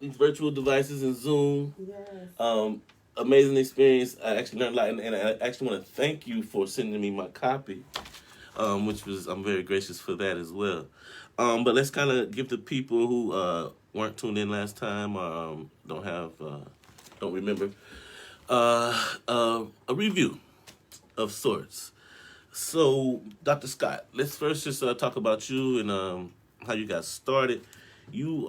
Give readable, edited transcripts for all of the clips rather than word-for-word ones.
these virtual devices and Zoom. Yes. Amazing experience. I actually learned a lot, and I actually want to thank you for sending me my copy, which was I'm very gracious for that as well. But let's kind of give the people who weren't tuned in last time, don't remember, a review of sorts. So, Dr. Scott, let's first just talk about you and how you got started. You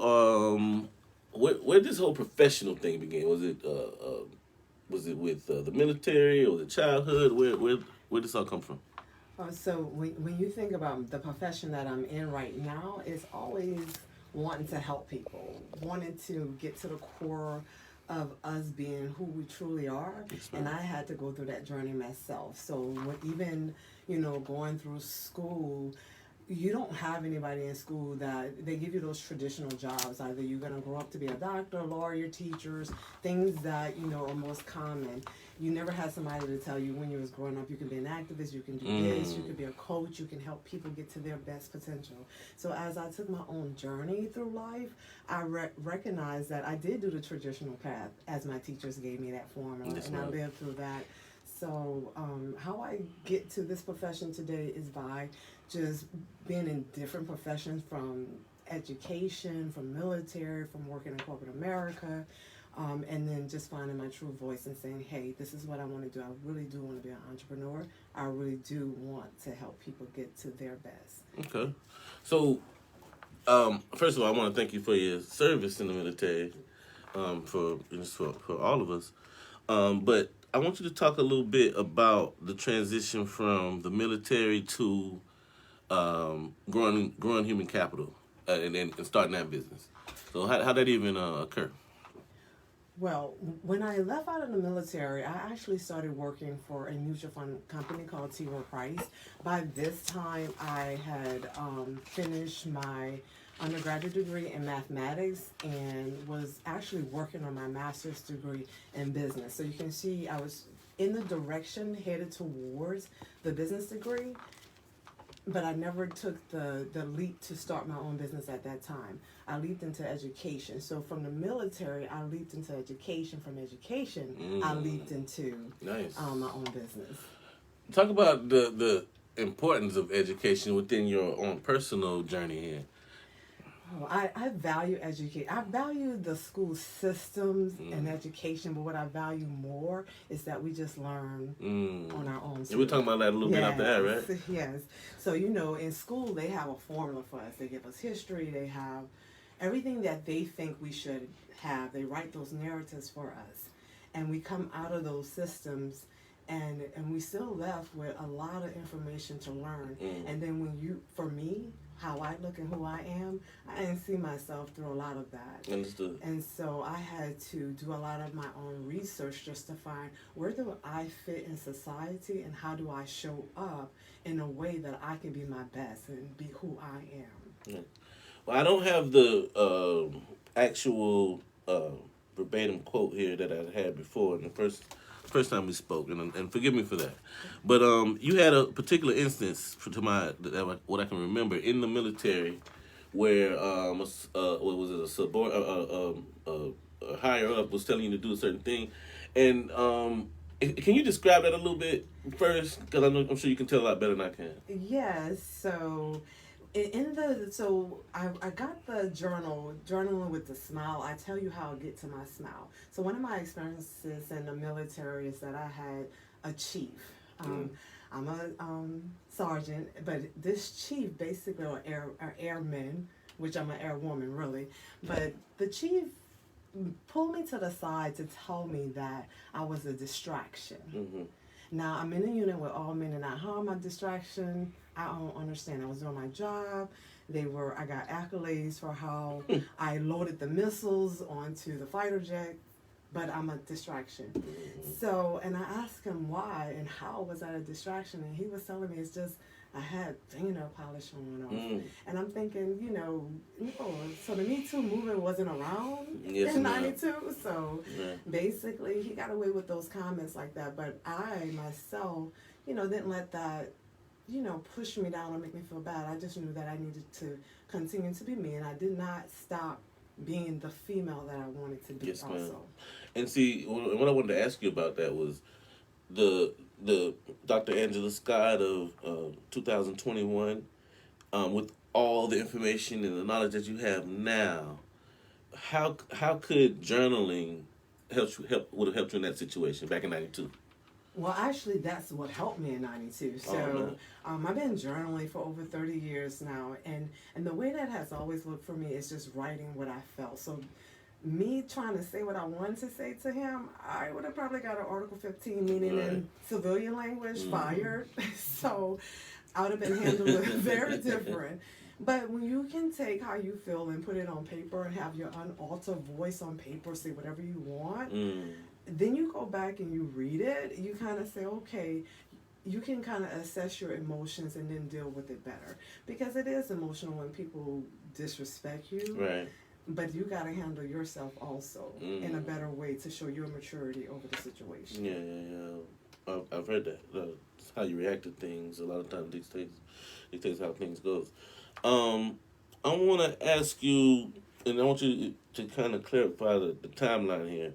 where this whole professional thing began? Was it with the military or the childhood? Where this all come from? So when you think about the profession that I'm in right now, it's always wanting to help people, wanting to get to the core of us being who we truly are. Yes, And ma'am. I had to go through that journey myself. So even, going through school, you don't have anybody in school that they give you those traditional jobs. Either you're going to grow up to be a doctor, lawyer, teachers, things that are most common. You never had somebody to tell you when you was growing up you can be an activist, you can do this, you can be a coach, you can help people get to their best potential. So as I took my own journey through life, I recognized that I did do the traditional path as my teachers gave me that formula, Yes, and I ma'am. lived through that. So how I get to this profession today is by just being in different professions, from education, from military, from working in corporate America, and then just finding my true voice and saying, hey, this is what I want to do. I really do want to be an entrepreneur. I really do want to help people get to their best. Okay. So, first of all, I want to thank you for your service in the military, for all of us. But I want you to talk a little bit about the transition from the military to growing human capital, and starting that business. So how that even occur? Well, when I left out of the military, I actually started working for a mutual fund company called T. Rowe Price. By this time, I had finished my undergraduate degree in mathematics and was actually working on my master's degree in business. So you can see I was in the direction headed towards the business degree, but I never took the leap to start my own business at that time. I leaped into education. So from the military, I leaped into education. From education, I leaped into Nice. my own business. Talk about the importance of education within your own personal journey here. Oh, I value education. I value the school systems and education, but what I value more is that we just learn on our own. And we're talking about that a little bit after that, right? Yes. So, in school, they have a formula for us. They give us history, they have everything that they think we should have. They write those narratives for us. And we come out of those systems, and we still left with a lot of information to learn. And then for me, how I look and who I am, I didn't see myself through a lot of that. Understood. And so I had to do a lot of my own research just to find where do I fit in society and how do I show up in a way that I can be my best and be who I am. Yeah. Well, I don't have the actual verbatim quote here that I had before in the first time we spoke, and forgive me for that. But you had a particular instance what I can remember in the military where what was it, a higher up was telling you to do a certain thing, and can you describe that a little bit first? Because I'm sure you can tell a lot better than I can. Yes, so I got the journaling with the smile. I tell you how I get to my smile. So one of my experiences in the military is that I had a chief. I'm a sergeant, but this chief basically, or airman, which I'm an airwoman really, but the chief pulled me to the side to tell me that I was a distraction. Now, I'm in a unit with all men, and how am I a distraction? I don't understand. I was doing my job. I got accolades for how I loaded the missiles onto the fighter jet, but I'm a distraction. So, and I asked him why and how was I a distraction, and he was telling me it's just I had fingernail polish on. And I'm thinking, no. So the Me Too movement wasn't around in '92. So basically, he got away with those comments like that. But I myself, didn't let that, push me down or make me feel bad. I just knew that I needed to continue to be me, and I did not stop being the female that I wanted to be Yes, ma'am. also. And see, what I wanted to ask you about that was the Dr. Angela Scott of 2021, with all the information and the knowledge that you have now, how could journaling would have helped you in that situation back in '92? Well, actually, that's what helped me in '92. Oh, So, man. I've been journaling for over 30 years now, and the way that has always looked for me is just writing what I felt. So, me trying to say what I wanted to say to him, I would have probably got an Article 15, meaning Right. in civilian language, Mhm. fired. So, I would have been handled very different. But when you can take how you feel and put it on paper and have your unaltered voice on paper, say whatever you want, Mm. then you go back and you read it, you kind of say, okay, you can kind of assess your emotions and then deal with it better. Because it is emotional when people disrespect you, Right. but you got to handle yourself also in a Mm. better way to show your maturity over the situation. Yeah. I've heard that. How you react to things a lot of times dictates how things goes. I want to ask you, and I want you to kind of clarify the timeline here.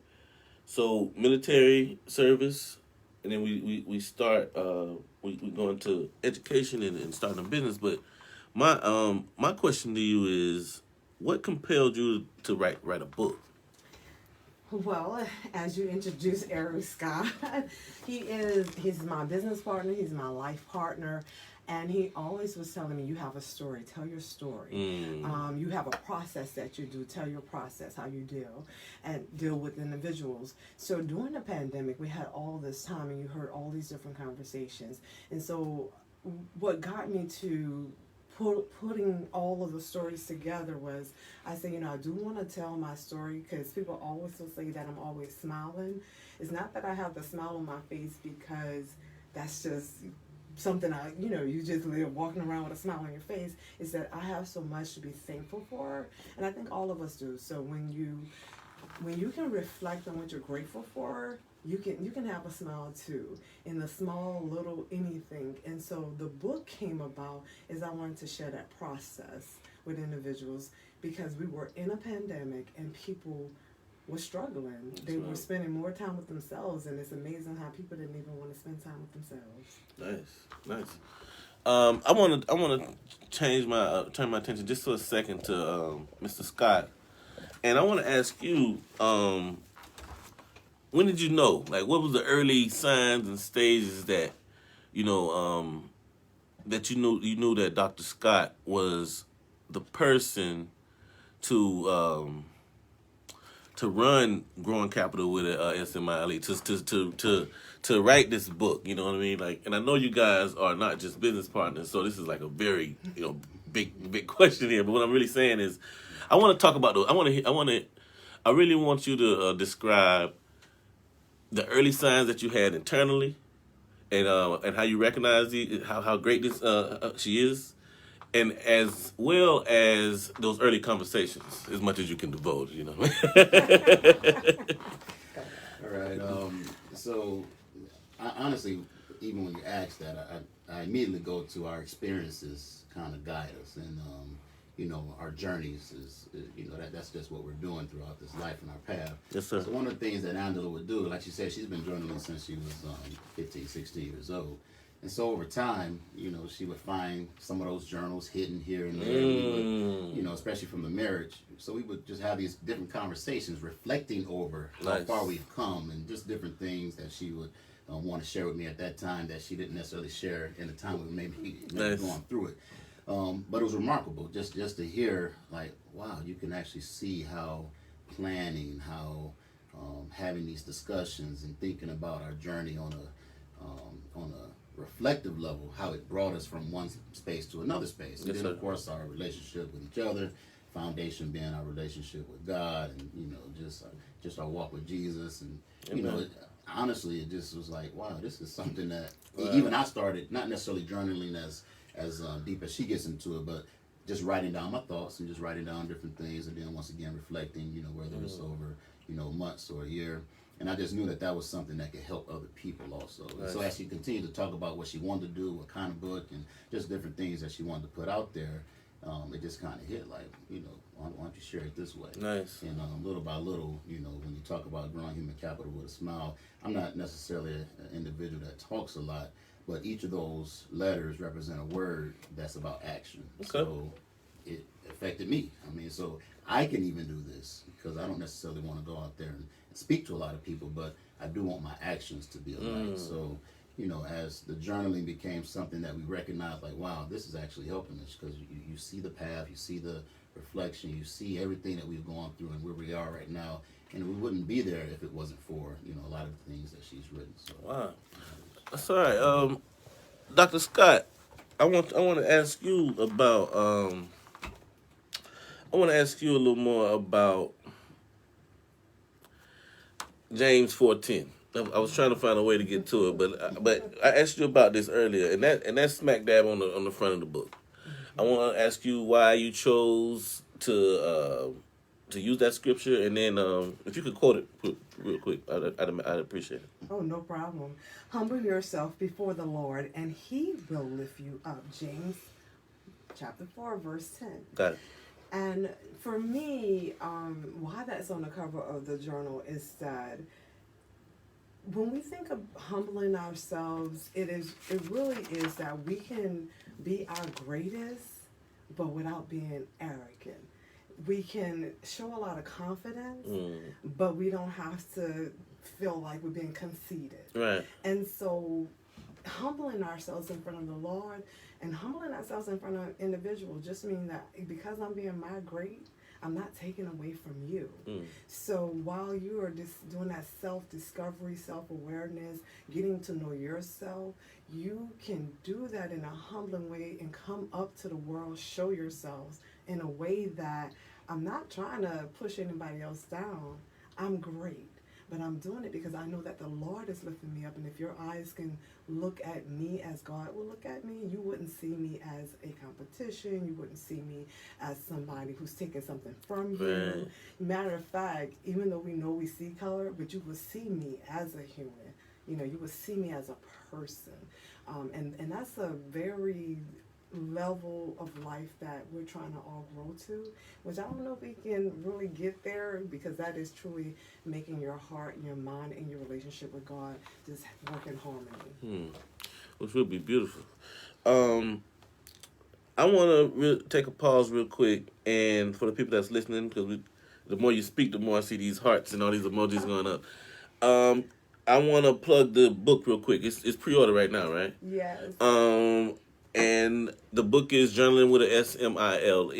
So military service, and then we start we go into education and starting a business. But my question to you is, what compelled you to write a book? Well, as you introduced Eric Scott, he's my business partner, he's my life partner, and he always was telling me, you have a story, tell your story. You have a process that you do, tell your process, how you deal with individuals. So during the pandemic, we had all this time and you heard all these different conversations. And so what got me to putting all of the stories together was, I said, I do want to tell my story because people always will say that I'm always smiling. It's not that I have the smile on my face because that's just something you just live walking around with a smile on your face. Is that I have so much to be thankful for, and I think all of us do. So when you can reflect on what you're grateful for, you can have a smile too in the small little anything. And so the book came about is I wanted to share that process with individuals because we were in a pandemic and people were struggling. They were spending more time with themselves, and it's amazing how people didn't even want to spend time with themselves. Nice. I want to turn my attention just for a second to Mr. Scott, and I want to ask you, when did you know? Like, what was the early signs and stages that that you knew that Dr. Scott was the person to run Growing Capital with SMILE, to write this book, you know what I mean? Like, and I know you guys are not just business partners, so this is like a very big question here. But what I'm really saying is, I want to talk about those. I really want you to describe the early signs that you had internally, and how you recognize how great this she is, and as well as those early conversations, as much as you can divulge, you know. All right. So, honestly, even when you ask that, I immediately go to our experiences kind of guide us, and our journeys is that's just what we're doing throughout this life and our path. Yes, sir. So one of the things that Angela would do, like she said, she's been journaling since she was 15, 16 years old. And so over time, she would find some of those journals hidden here and there. We would, especially from the marriage. So we would just have these different conversations, reflecting over how far we've come and just different things that she would want to share with me at that time that she didn't necessarily share in the time we were maybe going through it. But it was remarkable just to hear, like, wow, you can actually see how planning, how having these discussions and thinking about our journey on a reflective level, how it brought us from one space to another space. And then, of course, our relationship with each other, foundation being our relationship with God, and just our walk with Jesus, and honestly, it just was like, wow, this is something that even I started not necessarily journaling as deep as she gets into it, but just writing down my thoughts and just writing down different things, and then once again reflecting, whether it's over months or a year. And I just knew that was something that could help other people also. Nice. And so as she continued to talk about what she wanted to do, what kind of book, and just different things that she wanted to put out there, it just kind of hit like, why don't you share it this way? Nice. And little by little, when you talk about growing human capital with a smile, I'm not necessarily an individual that talks a lot, but each of those letters represent a word that's about action. Okay. So it affected me. I mean, so I can even do this because I don't necessarily want to go out there and speak to a lot of people, but I do want my actions to be alike. So, as the journaling became something that we recognized, like, wow, this is actually helping us because you see the path, you see the reflection, you see everything that we've gone through and where we are right now. And we wouldn't be there if it wasn't for, a lot of the things that she's written. So, Wow. That's all right. Dr. Scott, I want to ask you about I want to ask you a little more about James 4:10. I was trying to find a way to get to it, but I asked you about this earlier, and that's smack dab on the front of the book. I want to ask you why you chose to use that scripture, and then if you could quote it real quick, I'd appreciate it. Oh, no problem. Humble yourself before the Lord, and He will lift you up. James chapter 4, verse 10. Got it. And for me, why that's on the cover of the journal is that when we think of humbling ourselves, it really is that we can be our greatest, but without being arrogant. We can show a lot of confidence, but we don't have to feel like we're being conceited. Right. And so humbling ourselves in front of the Lord and humbling ourselves in front of individuals just mean that because I'm being my great, I'm not taking away from you. So while you are just doing that self-discovery, self-awareness, getting to know yourself, you can do that in a humbling way and come up to the world, show yourselves in a way that I'm not trying to push anybody else down. I'm great. But I'm doing it because I know that the Lord is lifting me up. And if your eyes can look at me as God will look at me, you wouldn't see me as a competition. You wouldn't see me as somebody who's taking something from you. Right. Matter of fact, even though we know we see color, but you will see me as a human. You will see me as a person. And that's a very level of life that we're trying to all grow to, which I don't know if we can really get there because that is truly making your heart, your mind, and your relationship with God just work in harmony. Which would be beautiful. I want to take a pause real quick, and for the people that's listening, because the more you speak, the more I see these hearts and all these emojis going up. I want to plug the book real quick. It's pre-order right now, right? Yes. And the book is Journaling with a Smile.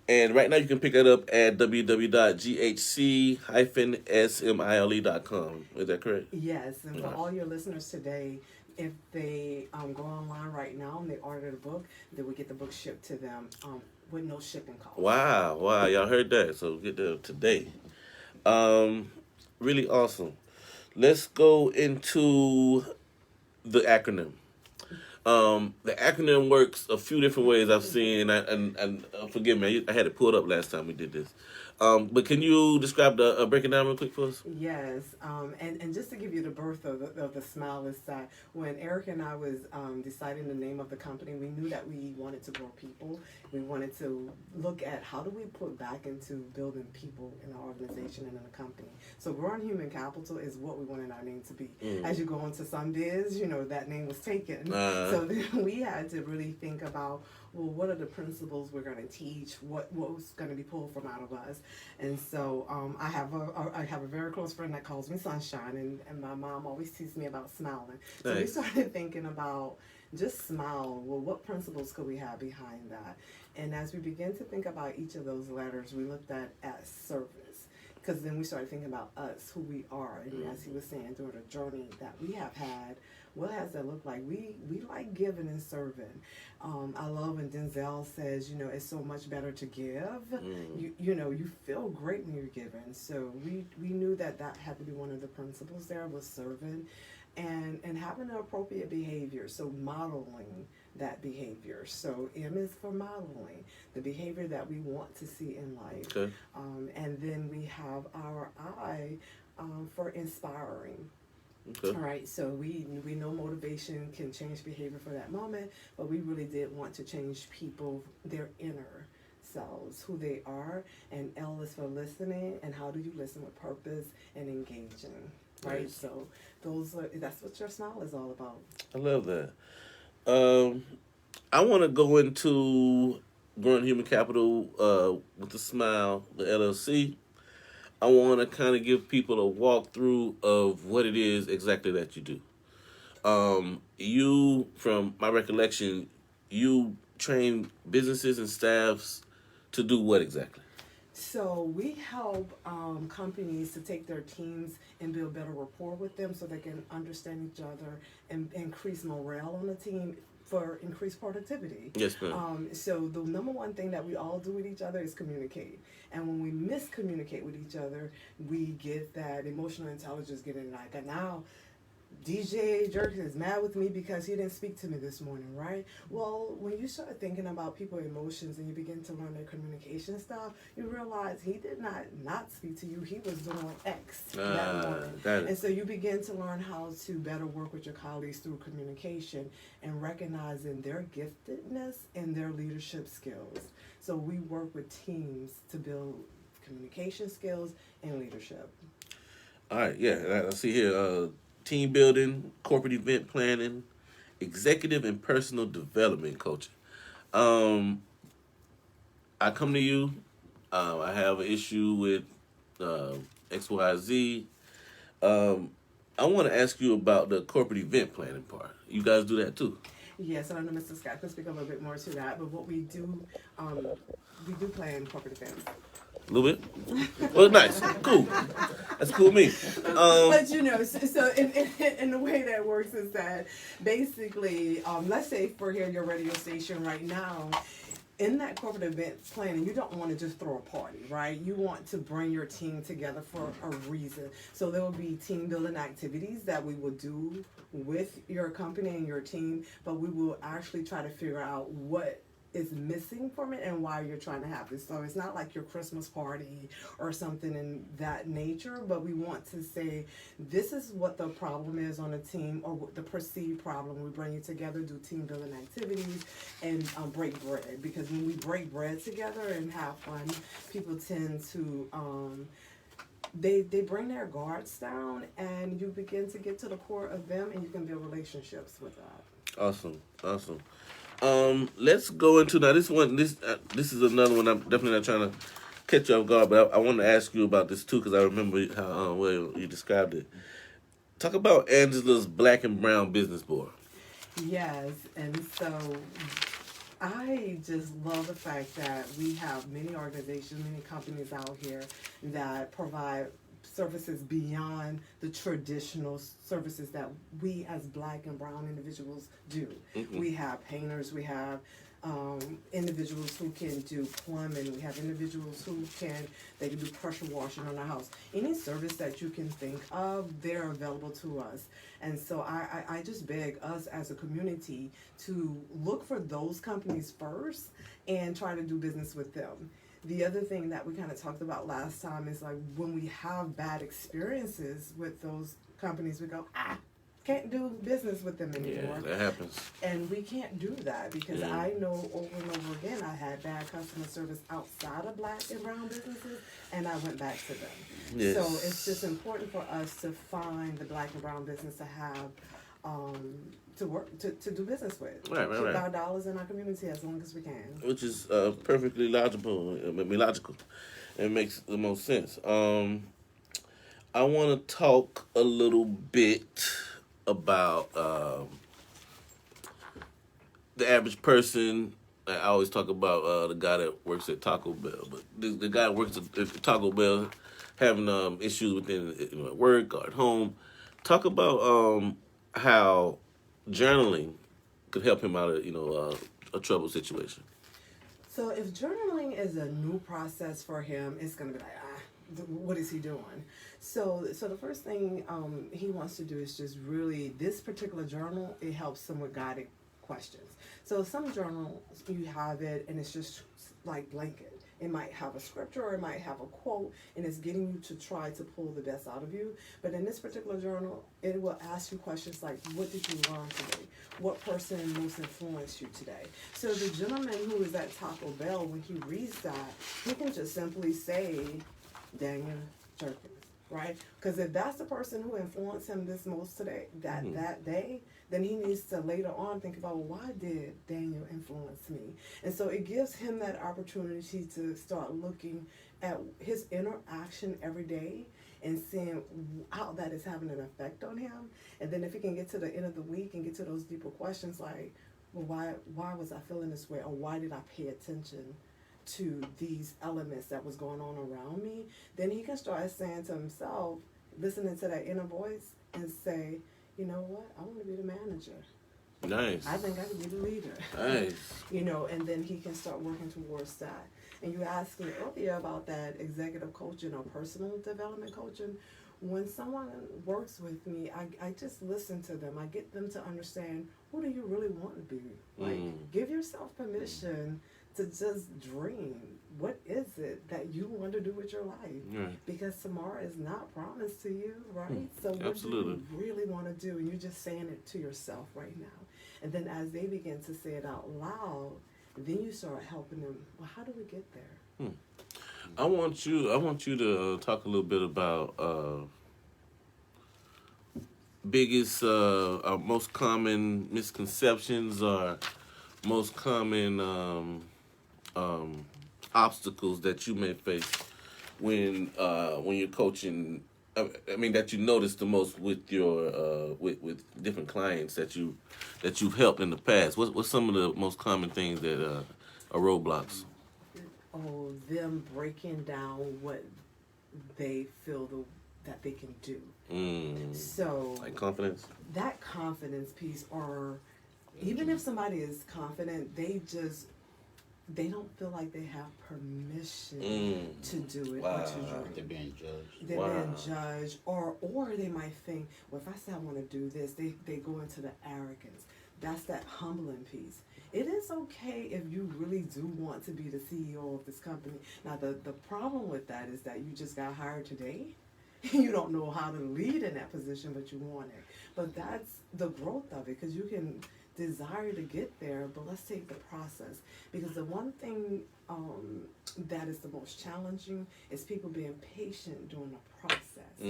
And right now you can pick that up at www.ghc-smile.com. Is that correct? Yes, and for all your listeners today, if they go online right now and they order the book, they will get the book shipped to them with no shipping cost. Wow, y'all heard that. So get there today. Really awesome. Let's go into the acronym. The acronym works a few different ways I've seen, and forgive me, I had it pulled up last time we did this. But can you describe break it down real quick for us? Yes, and just to give you the birth of the Smile is that when Eric and I was deciding the name of the company, we knew that we wanted to grow people. We wanted to look at how do we put back into building people in our organization and in the company. So growing human capital is what we wanted our name to be. As you go into some biz, that name was taken. So then we had to really think about, well, what are the principles we're going to teach? What was going to be pulled from out of us? And so I have a very close friend that calls me Sunshine, and my mom always teases me about smiling. So we started thinking about just smile. Well, what principles could we have behind that? And as we began to think about each of those letters, we looked at as service. Because then we started thinking about us, who we are. And as he was saying, during the journey that we have had, what has that looked like? We like giving and serving. I love when Denzel says, it's so much better to give. You feel great when you're giving. So we knew that had to be one of the principles there was serving and having the appropriate behavior. So modeling that behavior. So M is for modeling, the behavior that we want to see in life. Okay. And then we have our I for inspiring. Okay. All right, so we know motivation can change behavior for that moment, but we really did want to change people, their inner selves, who they are, and L is for listening, and how do you listen with purpose and engaging, right? Nice. So that's what your smile is all about. I love that. Um, I want to go into growing human capital with the Smile, the LLC. I want to kind of give people a walkthrough of what it is exactly that you do. You, from my recollection, you train businesses and staffs to do what exactly? So we help companies to take their teams and build better rapport with them so they can understand each other and increase morale on the team for increased productivity. Yes, ma'am. So the number one thing that we all do with each other is communicate. And when we miscommunicate with each other, we get that emotional intelligence getting like, now DJ Jerk is mad with me because he didn't speak to me this morning, right? Well, when you start thinking about people's emotions and you begin to learn their communication style, you realize he did not speak to you. He was doing X that morning. And so you begin to learn how to better work with your colleagues through communication and recognizing their giftedness and their leadership skills. So we work with teams to build communication skills and leadership. All right, yeah, I see here team building, corporate event planning, executive and personal development coaching. Um, I come to you. I have an issue with XYZ. I want to ask you about the corporate event planning part. You guys do that too? Yes, and I know Mr. Scott could speak a little bit more to that, but what we do plan corporate events. A little bit? Well, nice. Cool. That's cool with me. But so in the way that works is that basically, let's say for here your radio station right now, in that corporate event planning, you don't want to just throw a party, right? You want to bring your team together for a reason. So there will be team building activities that we will do with your company and your team, but we will actually try to figure out what is missing from it and why you're trying to have this. So it's not like your Christmas party or something in that nature, but we want to say this is what the problem is on a team or the perceived problem. We bring you together, do team building activities, and break bread. Because when we break bread together and have fun, people tend to they bring their guards down, and you begin to get to the core of them, and you can build relationships with that. Awesome. Let's go into now. This is another one. I'm definitely not trying to catch you off guard, but I want to ask you about this too because I remember how well you described it. Talk about Angela's Black and Brown Business Board. Yes, and so I just love the fact that we have many organizations, many companies out here that provide services beyond the traditional services that we as Black and brown individuals do. Mm-hmm. We have painters, we have individuals who can do plumbing, we have individuals who they can do pressure washing on our house. Any service that you can think of, they're available to us. And so I just beg us as a community to look for those companies first and try to do business with them. The other thing that we kind of talked about last time is like when we have bad experiences with those companies, we go, can't do business with them anymore. Yeah, that happens. And we can't do that because I know over and over again I had bad customer service outside of Black and brown businesses, and I went back to them. Yes. So it's just important for us to find the Black and brown business to have to work to do business with. Keep our dollars in our community as long as we can. Which is perfectly logical. It makes the most sense. I want to talk a little bit about the average person. I always talk about the guy that works at Taco Bell, but the guy that works at Taco Bell having issues within at work or at home. Talk about how journaling could help him out of a troubled situation. So if journaling is a new process for him, it's gonna be like what is he doing? So the first thing he wants to do is just really, this particular journal, it helps him with guided questions. So some journals, you have it and it's just like blanket. It might have a scripture or it might have a quote, and it's getting you to try to pull the best out of you. But in this particular journal, it will ask you questions like, what did you learn today? What person most influenced you today? So the gentleman who is at Taco Bell, when he reads that, he can just simply say, Daniel Jerkins, right? Because if that's the person who influenced him this most today, that day, then he needs to later on think about, well, why did Daniel influence me? And so it gives him that opportunity to start looking at his interaction every day and seeing how that is having an effect on him. And then if he can get to the end of the week and get to those deeper questions like, well, why was I feeling this way? Or why did I pay attention to these elements that was going on around me? Then he can start saying to himself, listening to that inner voice and say, you know what, I want to be the manager. Nice. I think I could be the leader. Nice. And then he can start working towards that. And you asked me earlier about that executive coaching or personal development coaching. When someone works with me, I just listen to them. I get them to understand, who do you really want to be? Like, give yourself permission to just dream. What is it that you want to do with your life? Right. Because tomorrow is not promised to you, right? So what Absolutely. do you really want to do? And you're just saying it to yourself right now. And then as they begin to say it out loud, then you start helping them. Well, how do we get there? I want you to talk a little bit about biggest, most common misconceptions or most common obstacles that you may face when you're coaching. I mean, that you notice the most with your with different clients that you've helped in the past. What's some of the most common things that are roadblocks? Oh, them breaking down what they feel that they can do. So Like confidence. that confidence piece, or even if somebody is confident, they don't feel like they have permission to do it or to dream. They're being judged. They're being judged, or they might think, well, if I say I want to do this, they go into the arrogance. That's that humbling piece. It is okay if you really do want to be the CEO of this company. Now, the problem with that is that you just got hired today. You don't know how to lead in that position, but you want it. But that's the growth of it, because you can desire to get there, but let's take the process. Because the one thing that is the most challenging is people being patient during the process.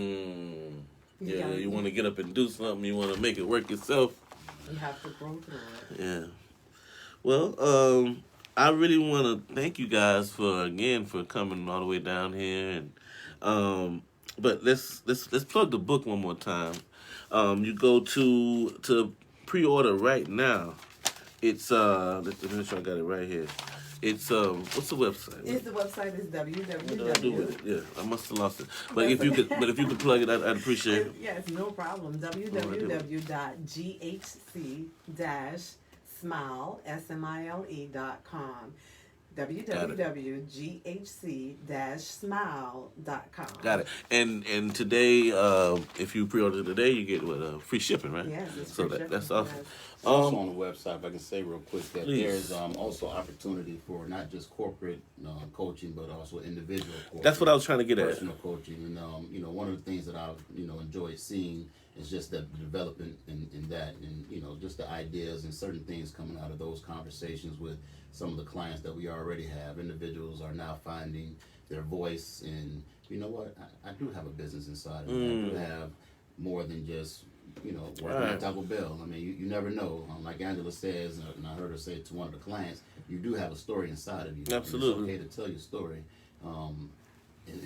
Yeah, you want to get up and do something. You want to make it work yourself. You have to grow through it. Yeah. Well, I really want to thank you guys for coming all the way down here, and but let's plug the book one more time. You go to pre-order right now. It's let me make sure I got it right here. It's what's the website? The website is www. What do I do with it? Yeah, I must have lost it. But if you could plug it, I'd appreciate it. Yes, no problem. www.ghc-smile.com. www.ghc-smile.com. Got it. And today, if you pre-order today, you get free shipping, right? Yes, it's so free that's shipping, awesome. yes. Also on the website, if I can say real quick that Please. there's also opportunity for not just corporate coaching, but also individual coaching. That's what I was trying to get at. Personal coaching, and one of the things that I've enjoyed seeing is just the development in that, and just the ideas and certain things coming out of those conversations with some of the clients that we already have. Individuals are now finding their voice, and you know what? I do have a business inside of me. I do have more than just working at Taco Bell. I mean, you never know. Like Angela says, and I heard her say it to one of the clients, you do have a story inside of you. Absolutely. And it's okay to tell your story. And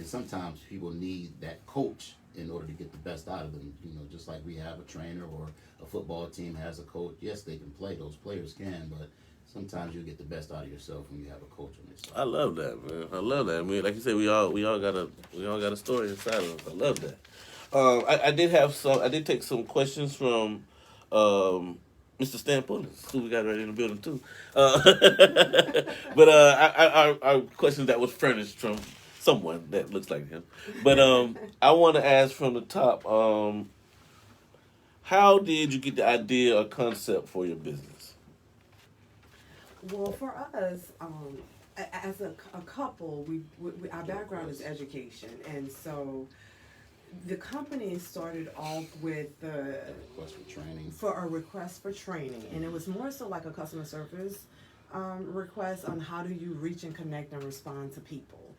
sometimes people need that coach in order to get the best out of them. Just like we have a trainer or a football team has a coach. Yes, they can play. Those players can, but sometimes you get the best out of yourself when you have a coach on your side. I love that, man. I love that. I mean, like you said, we all got a story inside of us. I love that. I did take some questions from Mr. Stan Pullins, who we got right in the building too. But our questions that was furnished from someone that looks like him. But I want to ask from the top, how did you get the idea or concept for your business? Well, for us, as a couple, our background is education, and so the company started off with the Request for training. for a request for training, and it was more so like a customer service request on how do you reach and connect and respond to people.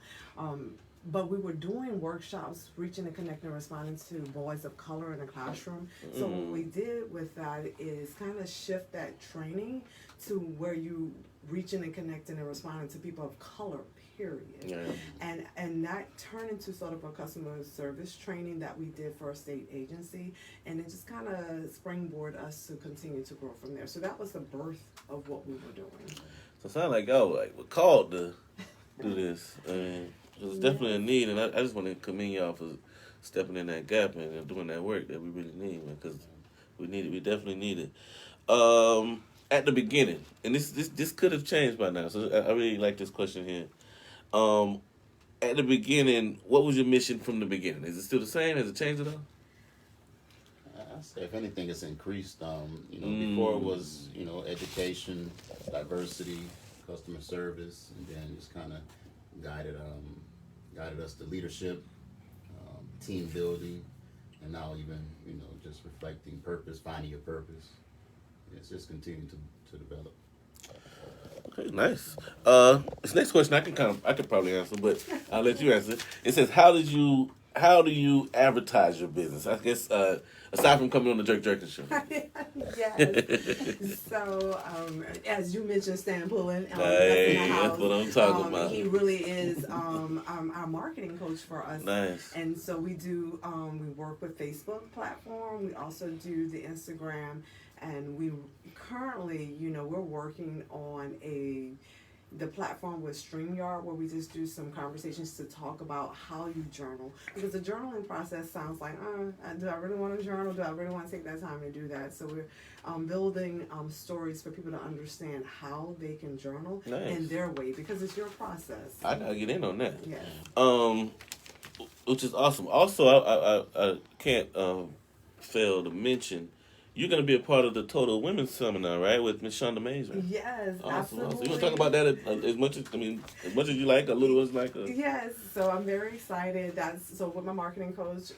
But we were doing workshops, reaching and connecting and responding to boys of color in the classroom. So what we did with that is kind of shift that training to where you reaching and connecting and responding to people of color, period. Yeah. And that turned into sort of a customer service training that we did for a state agency, and it just kind of springboard us to continue to grow from there. So that was the birth of what we were doing. So it sounds like y'all were called to do this. I mean, it's definitely a need, and I just want to commend y'all for stepping in that gap and doing that work that we really need, man, because we need it. We definitely need it. At the beginning, and this could have changed by now, so I really like this question here. At the beginning, what was your mission from the beginning? Is it still the same? Has it changed at all? I say if anything, it's increased. Before it was education, diversity, customer service, and then just kind of guided us to leadership, team building, and now even just reflecting purpose, finding your purpose. It's just continuing to develop. Okay, nice. This next question I could probably answer, but I'll let you answer. It says, how do you advertise your business? I guess aside from coming on the Jerk Jerkin show. Yes. So as you mentioned, Stan Pullen, that's what I'm talking about. He really is our marketing coach for us. Nice. And so we do we work with Facebook platform. We also do the Instagram. And we currently, we're working on the platform with StreamYard, where we just do some conversations to talk about how you journal. Because the journaling process sounds like, do I really want to journal? Do I really want to take that time to do that? So we're building stories for people to understand how they can journal in their way, because it's your process. I gotta get in on that. Yes. Which is awesome. Also, I can't fail to mention, you're going to be a part of the Total Women's Seminar, right, with Miss Shonda Mays, right? Yes, awesome. absolutely. So you want to talk about that as much as you like, a little as like? Yes, so I'm very excited. So with my marketing coach,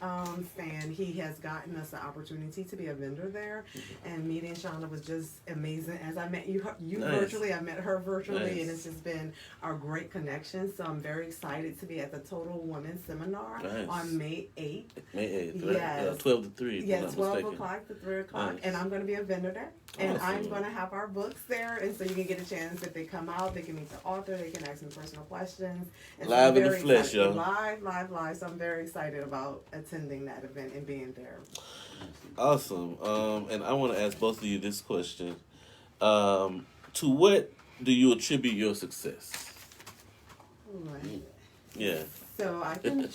Stan, he has gotten us the opportunity to be a vendor there, and meeting Shonda was just amazing. As I met you Nice. virtually, I met her virtually, Nice. and it's just been a great connection. So I'm very excited to be at the Total Women's Seminar Nice. on May 8th. May 8th, right? Yes. 12 to 3, if I'm Yeah, not 12 mistaken. o'clock to 3 o'clock, Nice. and I'm going to be a vendor there. And Awesome. I'm going to have our books there, and so you can get a chance if they come out, they can meet the author, they can ask me personal questions. And so I'm Live in the very flesh, excited. yo. Live. So I'm very excited about attending that event and being there. Awesome. And I want to ask both of you this question. To what do you attribute your success? Right. Yeah. So I can.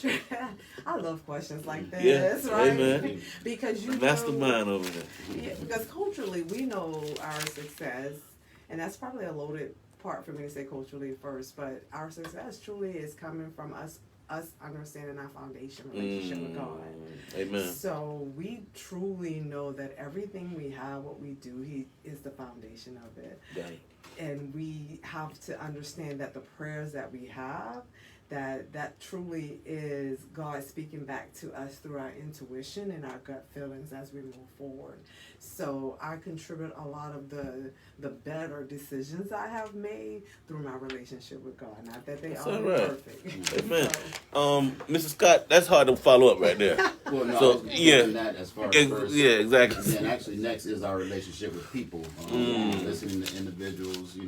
I love questions like this, Yeah. right? Amen. Because Mastermind over there. Yeah, because culturally we know our success, and that's probably a loaded part for me to say culturally first. But our success truly is coming from us understanding our foundation relationship with God. Amen. So we truly know that everything we have, what we do, He is the foundation of it. Right. And we have to understand that the prayers that we have, that truly is God speaking back to us through our intuition and our gut feelings as we move forward. So I contribute a lot of the better decisions I have made through my relationship with God. Not that they That's are all right. perfect. Amen. So, Mrs. Scott, that's hard to follow up right there. Well, no, So, I was gonna yeah. mention that as far as first. Yeah, exactly. And then actually next is our relationship with people. Listening to individuals,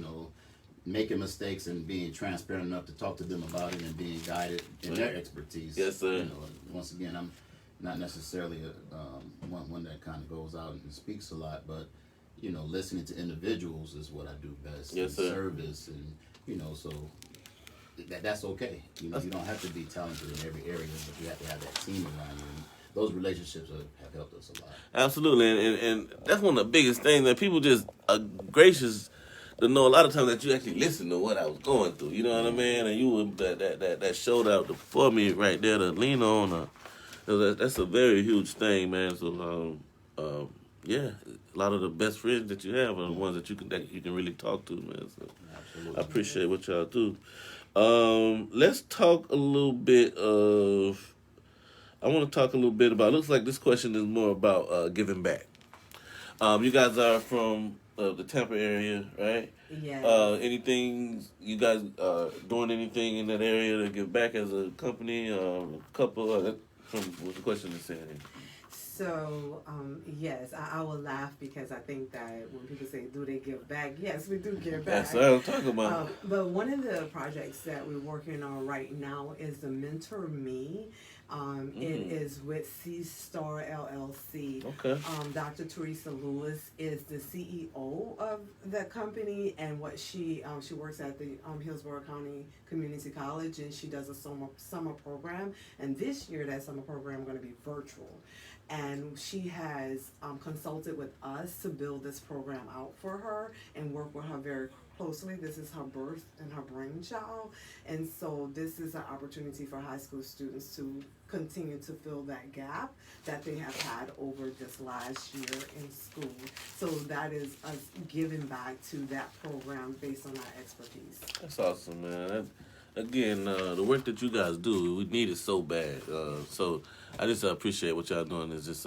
making mistakes and being transparent enough to talk to them about it and being guided in their expertise. Yes, sir. Once again, I'm not necessarily one that kind of goes out and speaks a lot, but listening to individuals is what I do best. Yes, in sir. Service and so that's okay. You don't have to be talented in every area, but you have to have that team around you. And those relationships have helped us a lot. Absolutely, and that's one of the biggest things that people just are gracious to know a lot of times that you actually listen to what I was going through. You know what I mean? And you were that shoulder out for me right there to lean on. That's a very huge thing, man. So yeah, a lot of the best friends that you have are the ones that you can really talk to, man. So Absolutely. I appreciate what y'all do. Let's talk a little bit of. I want to talk a little bit about. Looks like this question is more about giving back. You guys are from the Tampa area, right? Yes. Anything you guys doing anything in that area to give back as a company, couple? From what the question is saying. So, yes, I will laugh because I think that when people say, do they give back? Yes, we do give back. That's what I'm talking about. But one of the projects that we're working on right now is the Mentor Me. It is with C-Star LLC. Okay. Dr. Teresa Lewis is the CEO of the company, and what she works at the Hillsborough County Community College, and she does a summer program. And this year, that summer program is going to be virtual. And she has consulted with us to build this program out for her and work with her very closely. This is her birth and her brainchild. And so this is an opportunity for high school students to continue to fill that gap that they have had over this last year in school. So that is us giving back to that program based on our expertise. That's awesome, man. Again, the work that you guys do, we need it so bad. So I just appreciate what y'all doing. It's just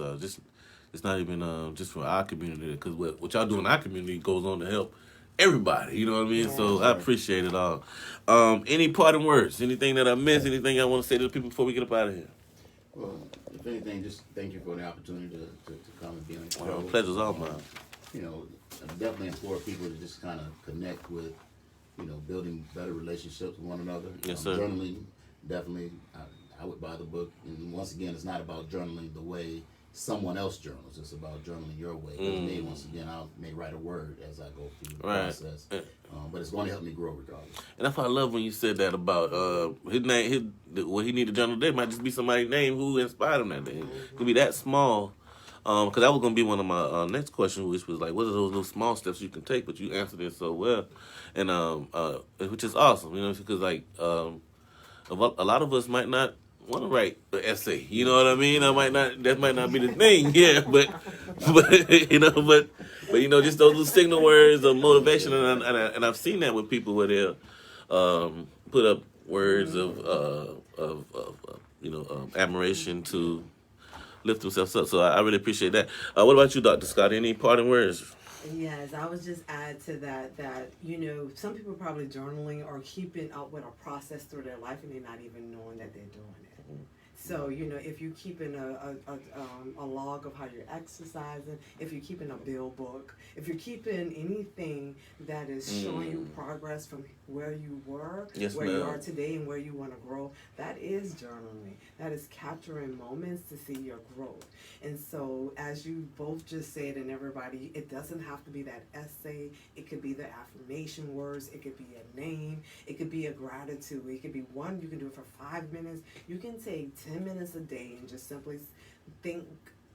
it's not even just for our community, because what y'all do in our community goes on to help everybody. You know what I mean? Yeah, so sure. I appreciate it all. Any parting words? Anything that I missed? Anything I want to say to the people before we get up out of here? Well, if anything, just thank you for the opportunity to come and be on the show. Well, pleasure's all mine. You know, I definitely implore people to just kind of connect with, building better relationships with one another. Yes, sir. Journaling, definitely, I would buy the book. And once again, it's not about journaling the way someone else journals. It's about journaling your way. Because me, once again, I may write a word as I go through the process. But it's going to help me grow regardless. And that's why I love when you said that about his name. What he need to journal today might just be somebody's name who inspired him that day. It could be that small. Because that was going to be one of my next questions, which was like, what are those little small steps you can take? But you answered it so well, and which is awesome, because like a lot of us might not want to write an essay. You know what I mean? That might not be the thing. Yeah, but just those little signal words of motivation, and I've seen that with people where they'll put up words of admiration to lift themselves up. So I really appreciate that. What about you, Dr. Scott? Any parting words? Yes, I would just add to that some people are probably journaling or keeping up with a process through their life and they're not even knowing that they're doing it. So, if you're keeping a log of how you're exercising, if you're keeping a bill book, if you're keeping anything that is showing you progress from where you were, you are today, and where you want to grow, that is journaling. That is capturing moments to see your growth. And so, as you both just said, and everybody, it doesn't have to be that essay. It could be the affirmation words. It could be a name. It could be a gratitude. It could be one. You can do it for 5 minutes. You can take 10 minutes a day and just simply thank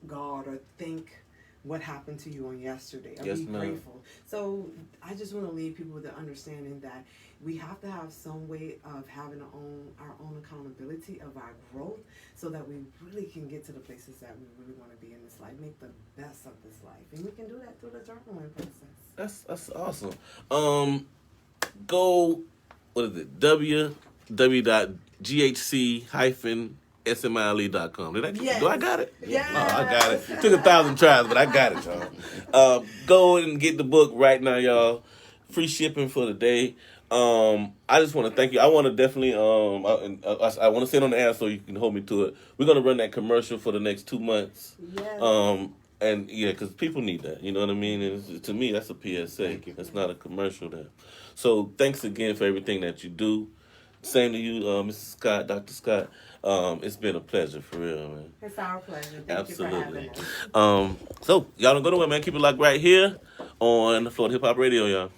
God or think what happened to you on yesterday or be grateful. So I just want to leave people with the understanding that we have to have some way of having our own accountability of our growth so that we really can get to the places that we really want to be in this life, make the best of this life. And we can do that through the journaling process. That's awesome. Go, what is it? www.ghc-smile.com. Do I got it? Yes. Oh, I got it. Took 1,000 tries, but I got it, y'all. Go and get the book right now, y'all. Free shipping for the day. I just want to thank you. I want to definitely, I want to sit on the air so you can hold me to it. We're going to run that commercial for the next 2 months. Yes. And yeah, because people need that. You know what I mean? And to me, that's a PSA. That's not a commercial there. So thanks again for everything that you do. Same to you, Mrs. Scott, Dr. Scott. It's been a pleasure, for real, man. It's our pleasure. Thank you for having us. So y'all don't go nowhere, man. Keep it locked right here on Florida Hip Hop Radio, y'all.